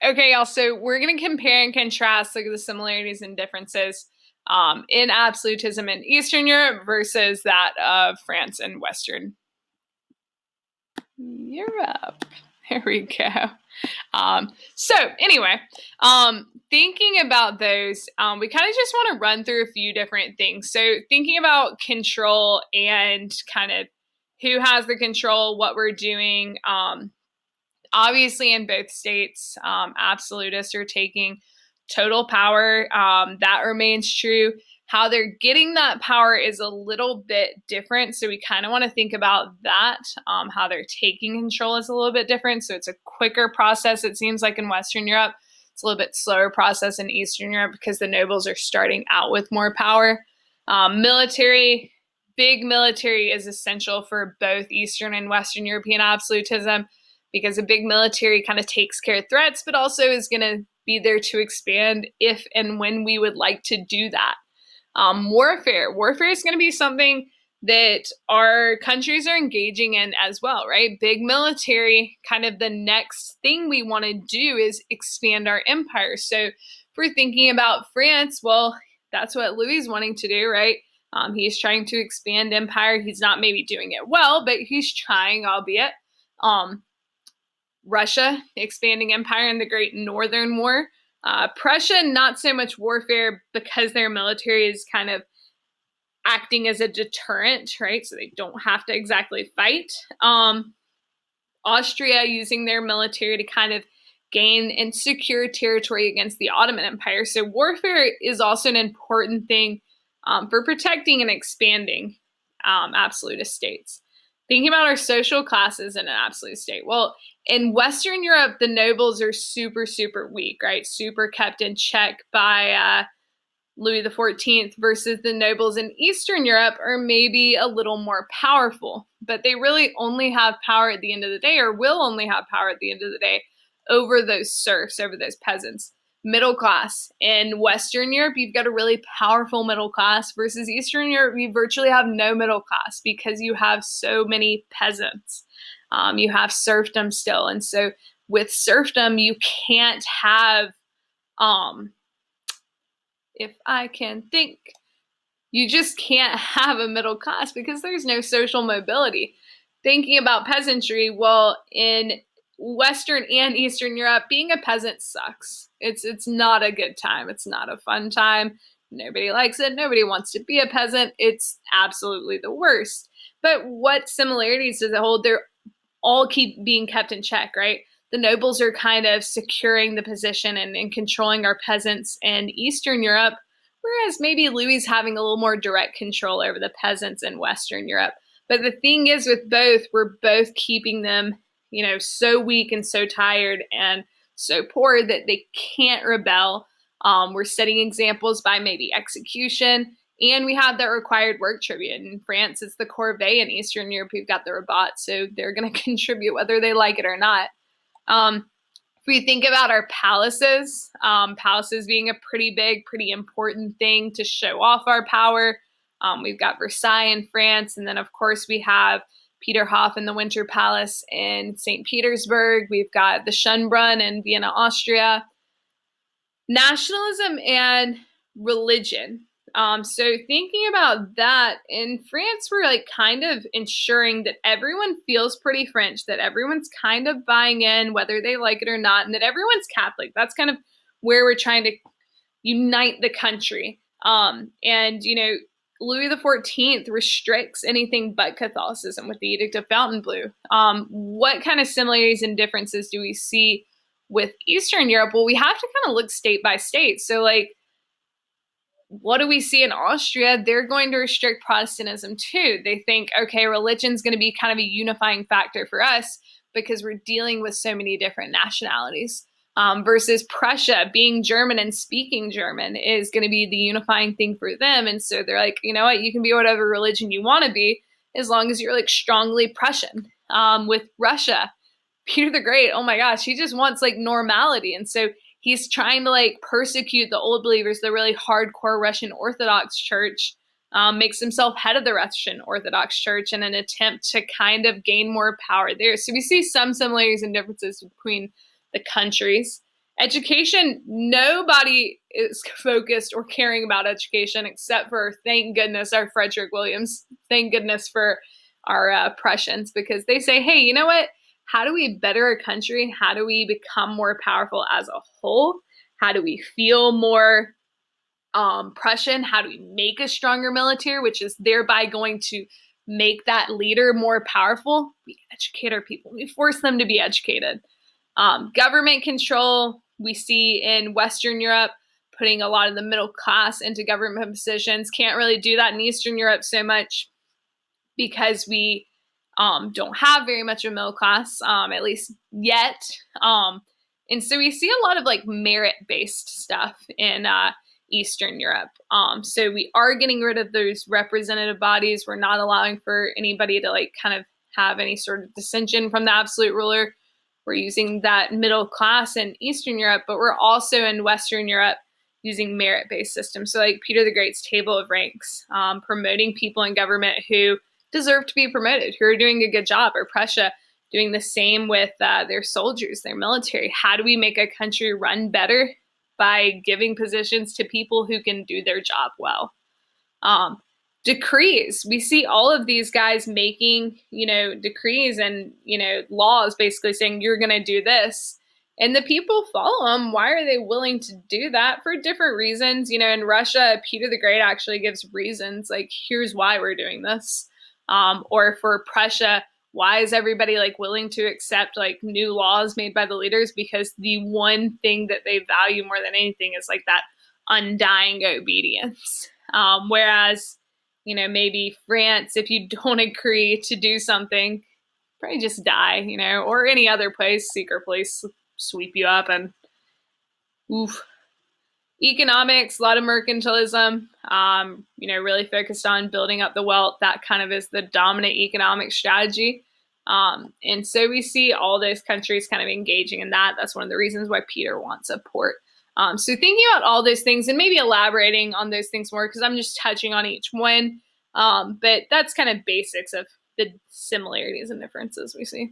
Okay, y'all, so we're going to compare and contrast like the similarities and differences in absolutism in Eastern Europe versus that of France and Western Europe. There we go. So anyway, thinking about those, we kind of just want to run through a few different things. So thinking about control and kind of who has the control, what we're doing. Obviously, in both states, absolutists are taking total power. That remains true. How they're getting that power is a little bit different. So we kind of want to think about that. How they're taking control is a little bit different. So it's a quicker process, it seems like in Western Europe. It's a little bit slower process in Eastern Europe because the nobles are starting out with more power. Military, big military is essential for both Eastern and Western European absolutism because a big military kind of takes care of threats, but also is going to be there to expand if and when we would like to do that. Warfare is going to be something that our countries are engaging in as well, right? Big military, kind of the next thing we want to do is expand our empire. So if we're thinking about France, well, that's what Louis is wanting to do, right? He's trying to expand empire. He's not maybe doing it well, but he's trying, albeit. Russia, expanding empire in the Great Northern War. Prussia, not so much warfare because their military is kind of acting as a deterrent, right? So they don't have to exactly fight. Austria using their military to kind of gain and secure territory against the Ottoman Empire. So warfare is also an important thing for protecting and expanding absolutist states. Thinking about our social classes in an absolute state. Well, in Western Europe, the nobles are super, super weak, right? Super kept in check by Louis XIV versus the nobles in Eastern Europe are maybe a little more powerful, but they really only have power at the end of the day, or will only have power at the end of the day, over those serfs, over those peasants. Middle class. In Western Europe, you've got a really powerful middle class versus Eastern Europe, you virtually have no middle class because you have so many peasants. You have serfdom still. And so with serfdom, you can't have, if I can think, you just can't have a middle class because there's no social mobility. Thinking about peasantry, well, in Western and Eastern Europe, being a peasant sucks. It's not a good time. It's not a fun time. Nobody likes it. Nobody wants to be a peasant. It's absolutely the worst. But what similarities does it hold? They're all keep being kept in check, right? The nobles are kind of securing the position and controlling our peasants in Eastern Europe, whereas maybe Louis having a little more direct control over the peasants in Western Europe. But the thing is, with both, we're both keeping them, so weak and so tired and so poor that they can't rebel. We're setting examples by maybe execution, and we have that required work tribute. In France, it's the corvée. In Eastern Europe, we've got the rabat, so they're going to contribute whether they like it or not. If we think about our palaces, palaces being a pretty big, pretty important thing to show off our power. We've got Versailles in France, and then of course we have Peterhof and the Winter Palace in St. Petersburg. We've got the Schönbrunn in Vienna, Austria. Nationalism and religion. So thinking about that, in France, we're like kind of ensuring that everyone feels pretty French, that everyone's kind of buying in, whether they like it or not, and that everyone's Catholic. That's kind of where we're trying to unite the country. Louis XIV restricts anything but Catholicism with the Edict of Fontainebleau. What kind of similarities and differences do we see with Eastern Europe? Well, we have to kind of look state by state. So, like, what do we see in Austria? They're going to restrict Protestantism too. They think, okay, religion's going to be kind of a unifying factor for us because we're dealing with so many different nationalities. Versus Prussia, being German and speaking German is going to be the unifying thing for them. And so they're like, you know what, you can be whatever religion you want to be as long as you're like strongly Prussian. With Russia, Peter the Great, oh my gosh, he just wants like normality. And so he's trying to like persecute the old believers, the really hardcore Russian Orthodox Church, makes himself head of the Russian Orthodox Church in an attempt to kind of gain more power there. So we see some similarities and differences between the countries. Education, nobody is focused or caring about education except for, thank goodness, our Frederick Williams. Thank goodness for our Prussians, because they say, hey, you know what? How do we better our country? How do we become more powerful as a whole? How do we feel more Prussian? How do we make a stronger military, which is thereby going to make that leader more powerful? We educate our people. We force them to be educated. Government control, we see in Western Europe, putting a lot of the middle class into government positions. Can't really do that in Eastern Europe so much because we don't have very much of a middle class, at least yet. And so we see a lot of like merit-based stuff in Eastern Europe. So we are getting rid of those representative bodies. We're not allowing for anybody to like kind of have any sort of dissension from the absolute ruler. We're using that middle class in Eastern Europe, but we're also in Western Europe using merit-based systems. So like Peter the Great's table of ranks, promoting people in government who deserve to be promoted, who are doing a good job, or Prussia doing the same with their soldiers, their military. How do we make a country run better? By giving positions to people who can do their job well. Decrees. We see all of these guys making, decrees and, laws basically saying you're going to do this. And the people follow them. Why are they willing to do that? For different reasons. In Russia, Peter the Great actually gives reasons like, here's why we're doing this. Or for Prussia, why is everybody like willing to accept like new laws made by the leaders? Because the one thing that they value more than anything is like that undying obedience. Whereas, maybe France, if you don't agree to do something, probably just die, or any other place, secret place, sweep you up and oof. Economics, a lot of mercantilism, really focused on building up the wealth. That kind of is the dominant economic strategy. And so we see all those countries kind of engaging in that. That's one of the reasons why Peter wants a port. So thinking about all those things and maybe elaborating on those things more, because I'm just touching on each one. But that's kind of basics of the similarities and differences we see.